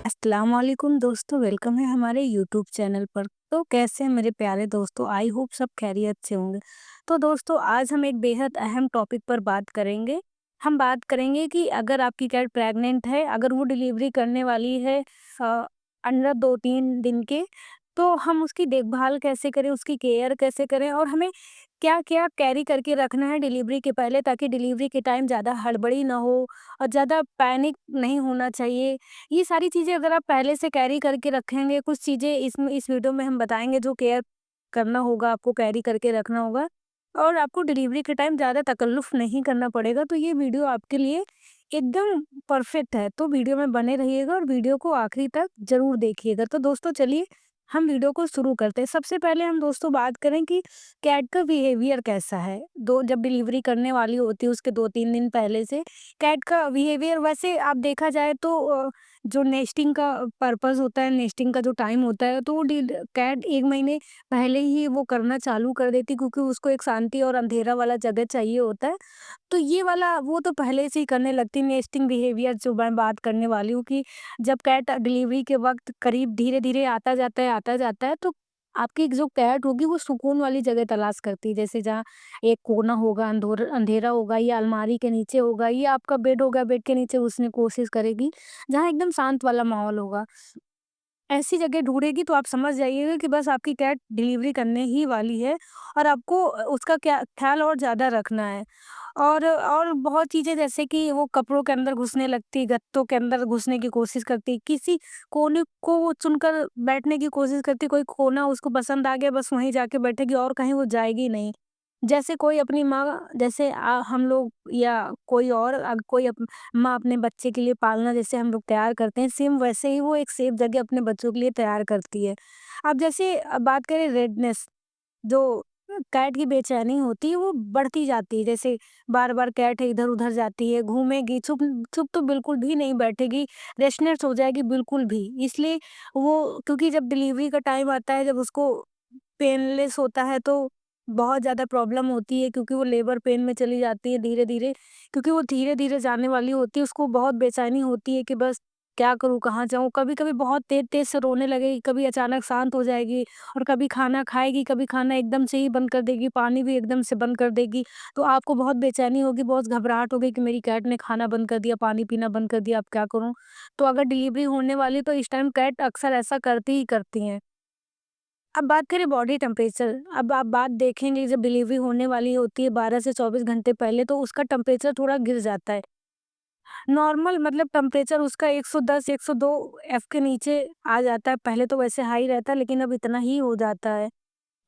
अस्सलाम वालेकुम दोस्तों, वेलकम है हमारे यूट्यूब चैनल पर। तो कैसे हैं मेरे प्यारे दोस्तों? आई होप सब खैरियत से होंगे। तो दोस्तों आज हम एक बेहद अहम टॉपिक पर बात करेंगे। हम बात करेंगे कि अगर आपकी कैट प्रेग्नेंट है, अगर वो डिलीवरी करने वाली है अंडर 2-3 दिन के, तो हम उसकी देखभाल कैसे करें, उसकी केयर कैसे करें और हमें क्या-क्या कैरी करके रखना है डिलीवरी के पहले, ताकि डिलीवरी के टाइम ज़्यादा हड़बड़ी ना हो और ज़्यादा पैनिक नहीं होना चाहिए। ये सारी चीज़ें अगर आप पहले से कैरी करके रखेंगे, कुछ चीज़ें इसमें इस वीडियो में हम बताएँगे जो केयर करना होगा, आपको कैरी करके रखना होगा और आपको डिलीवरी के टाइम ज़्यादा तकल्लुफ़ नहीं करना पड़ेगा। तो ये वीडियो आपके लिए एकदम परफ़ेक्ट है, तो वीडियो में बने रहिएगा और वीडियो को आखिरी तक ज़रूर देखिएगा। तो दोस्तों चलिए हम वीडियो को शुरू करते हैं। सबसे पहले हम दोस्तों बात करें कि कैट का बिहेवियर कैसा है। दो जब डिलीवरी करने वाली होती है उसके 2-3 दिन पहले से कैट का बिहेवियर, वैसे आप देखा जाए तो जो नेस्टिंग का पर्पस होता है, नेस्टिंग का जो टाइम होता है, तो वो कैट 1 महीने पहले ही वो करना चालू कर देती, क्योंकि उसको एक शांति और अंधेरा वाला जगह चाहिए होता है। तो ये वाला वो तो पहले से ही करने लगती है। नेस्टिंग बिहेवियर जो मैं बात करने वाली हूँ कि जब कैट डिलीवरी के वक्त करीब धीरे धीरे आता जाता है, तो आपकी जो कैट होगी वो सुकून वाली जगह तलाश करती है, जैसे जहाँ एक कोना होगा, अंधेरा होगा, या अलमारी के नीचे होगा, या आपका बेड होगा, बेड के नीचे उसने कोशिश करेगी जहाँ एकदम शांत वाला माहौल होगा। ऐसी जगह ढूँढेगी तो आप समझ जाइएगा कि बस आपकी कैट डिलीवरी करने ही वाली है और आपको उसका क्या ख़्याल और ज़्यादा रखना है। और बहुत चीज़ें, जैसे कि वो कपड़ों के अंदर घुसने लगती, गत्तों के अंदर घुसने की कोशिश करती, किसी कोने को वो चुनकर बैठने की कोशिश करती, कोई कोना उसको पसंद आ गया बस वहीं जाके बैठेगी और कहीं वो जाएगी नहीं। जैसे कोई अपनी माँ, जैसे हम लोग या कोई और कोई माँ अपने बच्चे के लिए पालना जैसे हम लोग तैयार करते हैं, सेम वैसे ही वो एक सेफ जगह अपने बच्चों के लिए तैयार करती है। अब जैसे बात करें रेडनेस, जो कैट की बेचैनी होती है वो बढ़ती जाती है। जैसे बार-बार कैट इधर-उधर जाती है, घूमेगी, चुप चुप तो बिल्कुल भी नहीं बैठेगी, रेस्टलेस हो जाएगी बिल्कुल भी। इसलिए वो, क्योंकि जब डिलीवरी का टाइम आता है, जब उसको पेनलेस होता है तो बहुत ज़्यादा प्रॉब्लम होती है, क्योंकि वो लेबर पेन में चली जाती है धीरे-धीरे, क्योंकि वो धीरे-धीरे जाने वाली होती है, उसको बहुत बेचैनी होती है कि बस क्या करूँ, कहाँ जाऊँ? कभी-कभी बहुत तेज़-तेज़ से रोने लगेगी, कभी अचानक शांत हो जाएगी और कभी खाना खाएगी, कभी खाना एकदम से ही बंद कर देगी, पानी भी एकदम से बंद कर देगी। तो आपको बहुत बेचैनी होगी, बहुत घबराहट होगी कि मेरी कैट ने खाना बंद कर दिया, पानी पीना बंद कर दिया, अब क्या करूँ? तो अगर डिलीवरी होने वाली है तो इस टाइम कैट अक्सर ऐसा करती ही करती हैं। अब बात करें बॉडी टेम्परेचर, अब आप बात देखेंगे जब डिलीवरी होने वाली होती है 12 से 24 घंटे पहले, तो उसका टेम्परेचर थोड़ा गिर जाता है। नॉर्मल मतलब टेम्परेचर उसका 110 102 एफ के नीचे आ जाता है। पहले तो वैसे हाई रहता है, लेकिन अब इतना ही हो जाता है।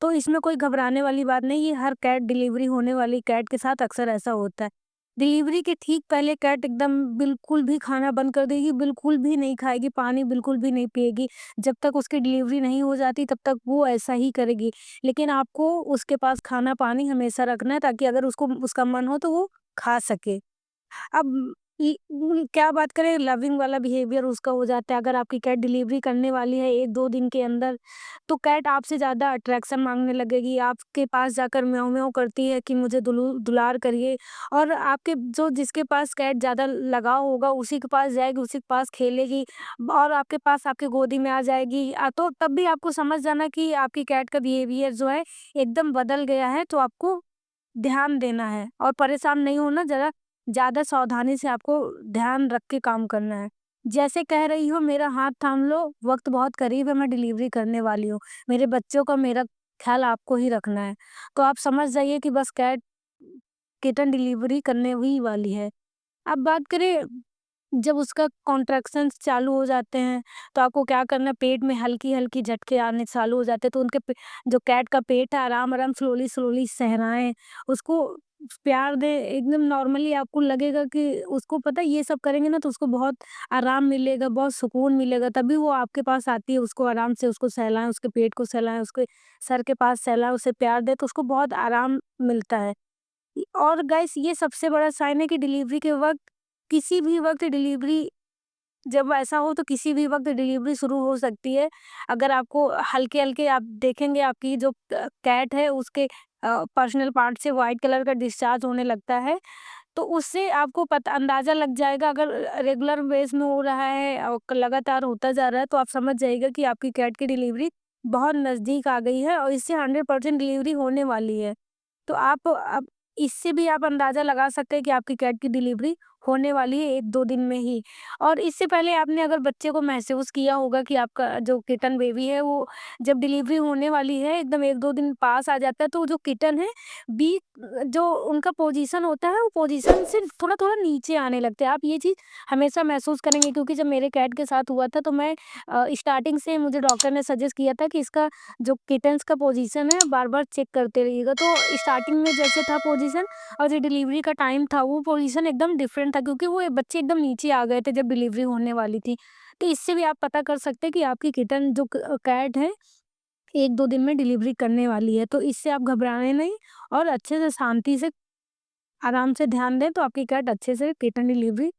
तो इसमें कोई घबराने वाली बात नहीं, ये हर कैट, डिलीवरी होने वाली कैट के साथ अक्सर ऐसा होता है। डिलीवरी के ठीक पहले कैट एकदम बिल्कुल भी खाना बंद कर देगी, बिल्कुल भी नहीं खाएगी, पानी बिल्कुल भी नहीं पिएगी। जब तक उसकी डिलीवरी नहीं हो जाती तब तक वो ऐसा ही करेगी। लेकिन आपको उसके पास खाना-पानी हमेशा रखना है, ताकि अगर उसको उसका मन हो तो वो खा सके। अब क्या बात करें, लविंग वाला बिहेवियर उसका हो जाता है। अगर आपकी कैट डिलीवरी करने वाली है 1-2 दिन के अंदर, तो कैट आपसे ज़्यादा अट्रैक्शन माँगने लगेगी, आपके पास जाकर म्याऊँ-म्याऊँ करती है कि मुझे दुलार करिए, और आपके जो जिसके पास कैट ज़्यादा लगाव होगा उसी के पास जाएगी, उसी के पास खेलेगी और आपके पास आपकी गोदी में आ जाएगी। तो तब भी आपको समझ जाना कि आपकी कैट का बिहेवियर जो है एकदम बदल गया है, तो आपको ध्यान देना है और परेशान नहीं होना, ज़रा ज़्यादा सावधानी से आपको ध्यान रख के काम करना है। जैसे कह रही हो, मेरा हाथ थाम लो, वक़्त बहुत करीब है, मैं डिलीवरी करने वाली हूँ। मेरे बच्चों का मेरा ख़्याल आपको ही रखना है। तो आप समझ जाइए कि बस किटन डिलीवरी करने ही वाली है। अब बात करें, जब उसका कॉन्ट्रैक्शंस चालू हो जाते हैं, तो आपको क्या करना है, पेट में हल्की-हल्की झटके आने चालू हो जाते हैं, तो उनके पे जो कैट का पेट है आराम-आराम, स्लोली-स्लोली सहराएँ, उसको प्यार दें, एकदम नॉर्मली आपको लगेगा कि उसको पता है ये सब करेंगे ना तो उसको बहुत आराम मिलेगा, बहुत सुकून मिलेगा, तभी वो आपके पास आती है, उसको आराम से उसको सहलाएँ, उसके पेट को सहलाएँ, उसके सर के पास सहलाएँ, उसे प्यार दें, तो उसको बहुत आराम मिलता है। और गाइस, ये सबसे बड़ा साइन है कि डिलीवरी के वक़्त, किसी भी वक़्त डिलीवरी, जब ऐसा हो तो किसी भी वक़्त डिलीवरी शुरू हो सकती है। अगर आपको हल्के-हल्के, आप देखेंगे आपकी जो कैट है उसके पर्सनल पार्ट से व्हाइट कलर का डिस्चार्ज होने लगता है, तो उससे आपको पता अंदाज़ा लग जाएगा। अगर रेगुलर बेस में हो रहा है और लगातार होता जा रहा है, तो आप समझ जाइएगा कि आपकी कैट की डिलीवरी बहुत नज़दीक आ गई है और इससे 100% डिलीवरी होने वाली है। तो आप अब इससे भी आप अंदाज़ा लगा सकते हैं कि आपकी कैट की डिलीवरी होने वाली है 1-2 दिन में ही। और इससे पहले आपने अगर बच्चे को महसूस किया होगा कि आपका जो किटन बेबी है वो जब डिलीवरी होने वाली है, एकदम 1-2 दिन पास आ जाता है, तो जो किटन है बी जो उनका पोजीशन होता है, वो पोजीशन से थोड़ा-थोड़ा नीचे आने लगते हैं। आप ये चीज़ हमेशा महसूस करेंगे, क्योंकि जब मेरे कैट के साथ हुआ था तो मैं स्टार्टिंग से मुझे डॉक्टर ने सजेस्ट किया था कि इसका जो किटन्स का पोजीशन है बार-बार चेक करते रहिएगा। तो स्टार्टिंग में जैसे था पोजीशन और जो डिलीवरी का टाइम था वो पोजीशन एकदम डिफरेंट था, क्योंकि वो बच्चे एकदम नीचे आ गए थे जब डिलीवरी होने वाली थी। तो इससे भी आप पता कर सकते हैं कि आपकी किटन जो कैट है 1-2 दिन में डिलीवरी करने वाली है। तो इससे आप घबराएँ नहीं और अच्छे से शांति से आराम से ध्यान दें, तो आपकी कैट अच्छे से किटन डिलीवरी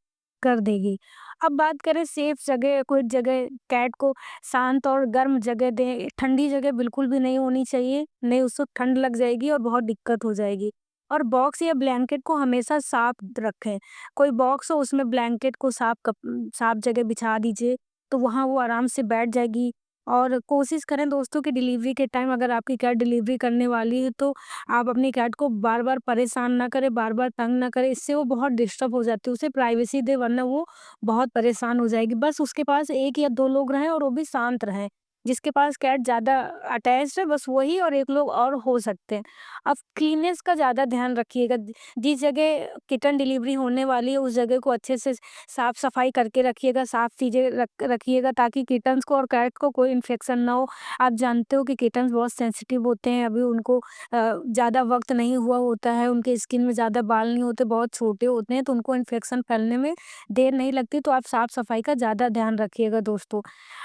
कर देगी। अब बात करें सेफ जगह, कोई जगह कैट को शांत और गर्म जगह दें, ठंडी जगह बिल्कुल भी नहीं होनी चाहिए, नहीं उसको ठंड लग जाएगी और बहुत दिक्कत हो जाएगी। और बॉक्स या ब्लैंकेट को हमेशा साफ रखें, कोई बॉक्स हो उसमें ब्लैंकेट को साफ जगह बिछा दीजिए, तो वहाँ वो आराम से बैठ जाएगी। और कोशिश करें दोस्तों कि डिलीवरी के टाइम अगर आपकी कैट डिलीवरी करने वाली है, तो आप अपनी कैट को बार-बार परेशान ना करें, बार-बार तंग ना करें, इससे वो बहुत डिस्टर्ब हो जाती है। उसे प्राइवेसी दें, वरना वो बहुत परेशान हो जाएगी। बस उसके पास 1 या 2 लोग रहें और वो भी शांत रहें। जिसके पास कैट ज़्यादा अटैच्ड है बस वही और 1 लोग और हो सकते हैं। अब क्लीननेस का ज़्यादा ध्यान रखिएगा। जिस जगह किटन डिलीवरी होने वाली है उस जगह को अच्छे से साफ-सफाई करके रखिएगा, साफ चीज़ें रखिएगा, ताकि किटन्स को और कैट को कोई इन्फेक्शन ना हो। आप जानते हो कि किटन्स बहुत सेंसिटिव होते हैं, अभी उनको ज़्यादा वक़्त नहीं हुआ होता है, उनके स्किन में ज़्यादा बाल नहीं होते, बहुत छोटे होते हैं, तो उनको इन्फेक्शन फैलने में देर नहीं लगती, तो आप साफ-सफाई का ज़्यादा ध्यान रखिएगा दोस्तों।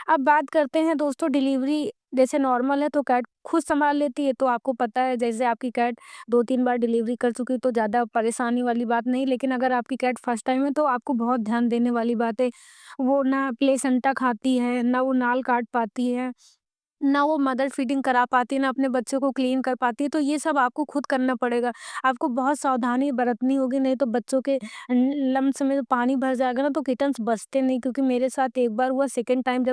अब बात करते हैं दोस्तों, डिलीवरी जैसे नॉर्मल है तो कैट खुद सँभाल लेती है, तो आपको पता है जैसे आपकी कैट 2-3 बार डिलीवरी कर चुकी है तो ज़्यादा परेशानी वाली बात नहीं, लेकिन अगर आपकी कैट फर्स्ट टाइम है तो आपको बहुत ध्यान देने वाली बात है। वो ना प्लेसेंटा खाती है, ना वो नाल काट पाती है, ना वो मदर फीडिंग करा पाती है, ना अपने बच्चों को क्लीन कर पाती है, तो ये सब आपको खुद करना पड़ेगा। आपको बहुत सावधानी बरतनी होगी, नहीं तो बच्चों के लम्स में पानी भर जाएगा ना तो किटन्स बचते नहीं, क्योंकि मेरे साथ एक बार हुआ सेकंड टाइम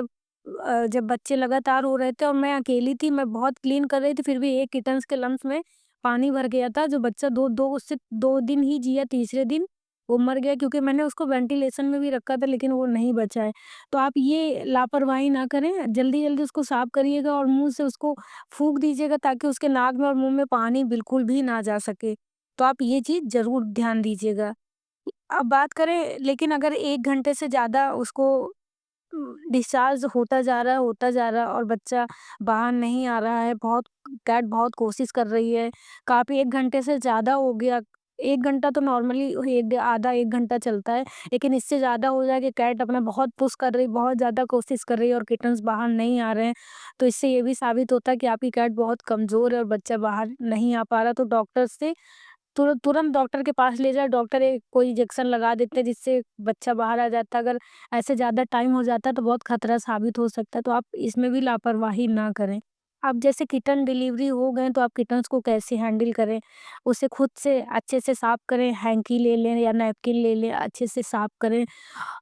जब बच्चे लगातार हो रहे थे और मैं अकेली थी, मैं बहुत क्लीन कर रही थी, फिर भी एक किटन्स के लम्स में पानी भर गया था, जो बच्चा 2 दिन ही जिया, तीसरे दिन वो मर गया, क्योंकि मैंने उसको वेंटिलेशन में भी रखा था लेकिन वो नहीं बचा है। तो आप ये लापरवाही ना करें, जल्दी-जल्दी उसको साफ करिएगा और मुँह से उसको फूँक दीजिएगा, ताकि उसके नाक में और मुँह में पानी बिल्कुल भी ना जा सके। तो आप ये चीज़ ज़रूर ध्यान दीजिएगा। अब बात करें, लेकिन अगर 1 घंटे से ज़्यादा उसको डिस्चार्ज होता जा रहा है और बच्चा बाहर नहीं आ रहा है, कैट बहुत कोशिश कर रही है, काफ़ी 1 घंटे से ज़्यादा हो गया। 1 घंटा तो नॉर्मली आधा 1 घंटा चलता है, लेकिन इससे ज़्यादा हो जाए कि कैट अपना बहुत पुश कर रही, बहुत ज़्यादा कोशिश कर रही है और किटन्स बाहर नहीं आ रहे हैं, तो इससे ये भी साबित होता है कि आपकी कैट बहुत कमज़ोर है और बच्चा बाहर नहीं आ पा रहा। तो डॉक्टर से तुरंत डॉक्टर के पास ले जाओ, डॉक्टर एक कोई इंजेक्शन लगा देते हैं जिससे बच्चा बाहर आ जाता है। अगर ऐसे ज़्यादा टाइम हो जाता है तो बहुत खतरा साबित हो सकता है, तो आप इसमें भी लापरवाही ना करें। अब जैसे किटन डिलीवरी हो गए तो आप किटन्स को कैसे हैंडल करें, उसे खुद से अच्छे से साफ करें, हैंकी ले लें या नैपकिन ले लें, अच्छे से साफ करें।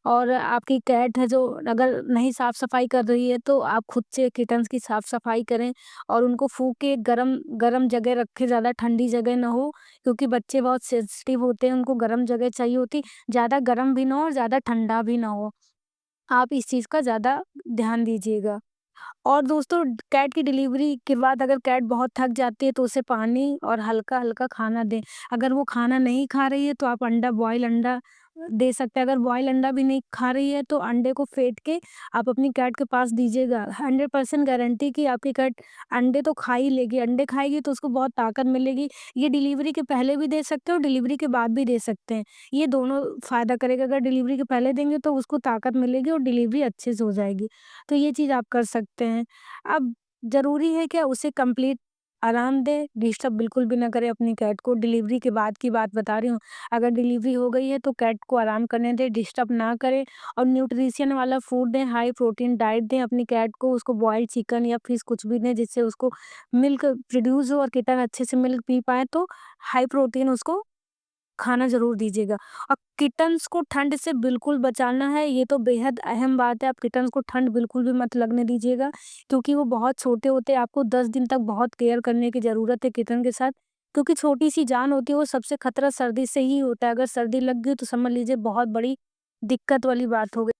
और आपकी कैट है जो अगर नहीं साफ-सफाई कर रही है, तो आप खुद से किटन्स की साफ-सफाई करें और उनको फूँक के गरम गरम जगह रखें, ज़्यादा ठंडी जगह ना हो, क्योंकि बच्चे बहुत सेंसिटिव होते हैं, उनको गरम जगह चाहिए होती, ज़्यादा गरम भी ना हो और ज़्यादा ठंडा भी ना हो। आप इस चीज़ का ज़्यादा ध्यान दीजिएगा। और दोस्तों, कैट की डिलीवरी के बाद अगर कैट बहुत थक जाती है तो उसे पानी और हल्का-हल्का खाना दें। अगर वो खाना नहीं खा रही है तो आप बॉयल अंडा दे सकते हैं। अगर बॉयल अंडा भी नहीं खा रही है तो अंडे को फेंट के आप अपनी कैट के पास दीजिएगा। 100% गारंटी कि आपकी कैट अंडे तो खा ही लेगी, अंडे खाएगी तो उसको बहुत ताकत मिलेगी। ये डिलीवरी के पहले भी दे सकते हो और डिलीवरी के बाद भी दे सकते हैं। ये दोनों फ़ायदा करेगा। अगर डिलीवरी के पहले देंगे तो उसको ताकत मिलेगी और डिलीवरी अच्छे से हो जाएगी। तो ये चीज़ आप कर सकते हैं। अब ज़रूरी है क्या, उसे कंप्लीट आराम दें, डिस्टर्ब बिल्कुल भी ना करें अपनी कैट को। डिलीवरी के बाद की बात बता रही हूँ। अगर डिलीवरी हो गई है तो कैट को आराम करने दें, डिस्टर्ब ना करें और न्यूट्रिशन वाला फूड दें, हाई प्रोटीन डाइट दें अपनी कैट को। उसको बॉइल्ड चिकन या फिश कुछ भी दें जिससे उसको मिल्क प्रोड्यूस हो और किटन अच्छे से मिल्क पी पाएँ, तो हाई प्रोटीन उसको खाना ज़रूर दीजिएगा। और किटन्स को ठंड से बिल्कुल बचाना है, ये तो बेहद अहम बात है। आप किटन्स को ठंड बिल्कुल भी मत लगने दीजिएगा, क्योंकि वो बहुत छोटे होते हैं। आपको 10 दिन तक बहुत केयर करने की ज़रूरत है किटन के साथ, क्योंकि छोटी-सी जान होती है, वो सबसे खतरा सर्दी से ही होता है। अगर सर्दी लग गई तो समझ लीजिए बहुत बड़ी दिक्कत वाली बात हो गई।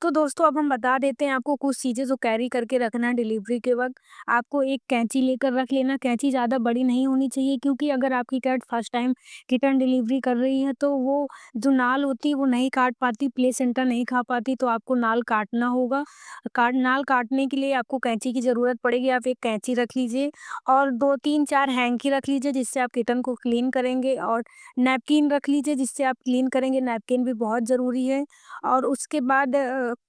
तो दोस्तों अब हम बता देते हैं आपको कुछ चीज़ें जो कैरी करके रखना है डिलीवरी के वक़्त। आपको एक कैंची लेकर रख लेना, कैंची ज़्यादा बड़ी नहीं होनी चाहिए, क्योंकि अगर आपकी cat first time kitten delivery कर रही है तो वो जो नाल होती है वो नहीं काट पाती, प्लेसेंटा नहीं खा पाती, तो आपको नाल काटना होगा। नाल काटने के लिए आपको कैंची की ज़रूरत पड़ेगी। आप एक कैंची रख लीजिए और 2, 3, 4 हैंकी रख लीजिए, जिससे आप किटन को क्लीन करेंगे, और नैपकिन रख लीजिए जिससे आप क्लीन करेंगे। नैपकिन भी बहुत ज़रूरी है। और उसके बाद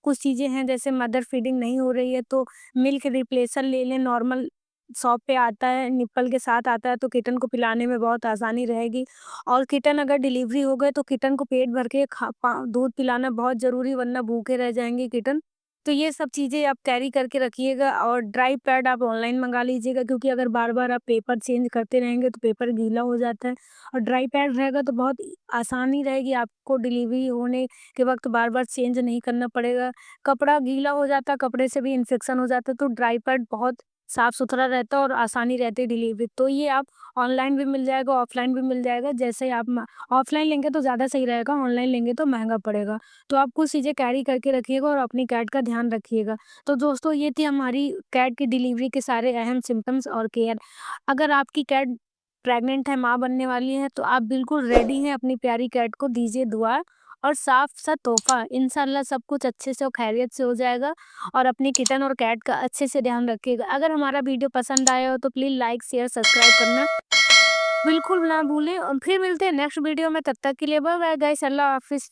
कुछ चीज़ें हैं, जैसे मदर फीडिंग नहीं हो रही है तो मिल्क रिप्लेसर ले लें। नॉर्मल शॉप पे आता है, निप्पल के साथ आता है, तो किटन को पिलाने में बहुत आसानी रहेगी। और किटन अगर डिलीवरी हो गए तो किटन को पेट भर के दूध पिलाना बहुत ज़रूरी, वरना भूखे रह जाएंगे किटन। तो ये सब चीज़ें आप कैरी करके रखिएगा। और ड्राई पैड आप ऑनलाइन मंगा लीजिएगा, क्योंकि अगर बार बार आप पेपर चेंज करते रहेंगे तो पेपर गीला हो जाता है। और ड्राई पैड रहेगा तो बहुत आसानी रहेगी, आपको डिलीवरी होने के वक़्त बार-बार चेंज नहीं करना पड़ेगा। कपड़ा गीला हो जाता है, कपड़े से भी इन्फेक्शन हो जाता है, तो ड्राई पैड बहुत साफ-सुथरा रहता है और आसानी रहती है डिलीवरी। तो ये आप ऑनलाइन भी मिल जाएगा, ऑफलाइन भी मिल जाएगा, जैसे आप ऑफलाइन लेंगे तो ज़्यादा सही रहेगा, ऑनलाइन लेंगे तो महँगा पड़ेगा। तो आप कुछ चीज़ें कैरी करके रखिएगा और अपनी कैट का ध्यान रखिएगा। तो दोस्तों ये थी हमारी कैट की डिलीवरी के सारे अहम सिम्पटम्स और केयर। अगर आपकी कैट प्रेग्नेंट है, माँ बनने वाली है, तो आप बिल्कुल रेडी हैं, अपनी प्यारी कैट को दीजिए दुआ और साफ-सा तोहफ़ा। इंशाल्लाह सब कुछ अच्छे से और खैरियत से हो जाएगा। और अपनी किटन और कैट का अच्छे से ध्यान रखिएगा। अगर हमारा वीडियो पसंद आया हो तो प्लीज़ लाइक, शेयर, सब्सक्राइब करना बिल्कुल ना भूलें। और फिर मिलते हैं नेक्स्ट वीडियो में, तब तक के लिए बाय बाय गाइस, अल्लाह हाफ़िज़।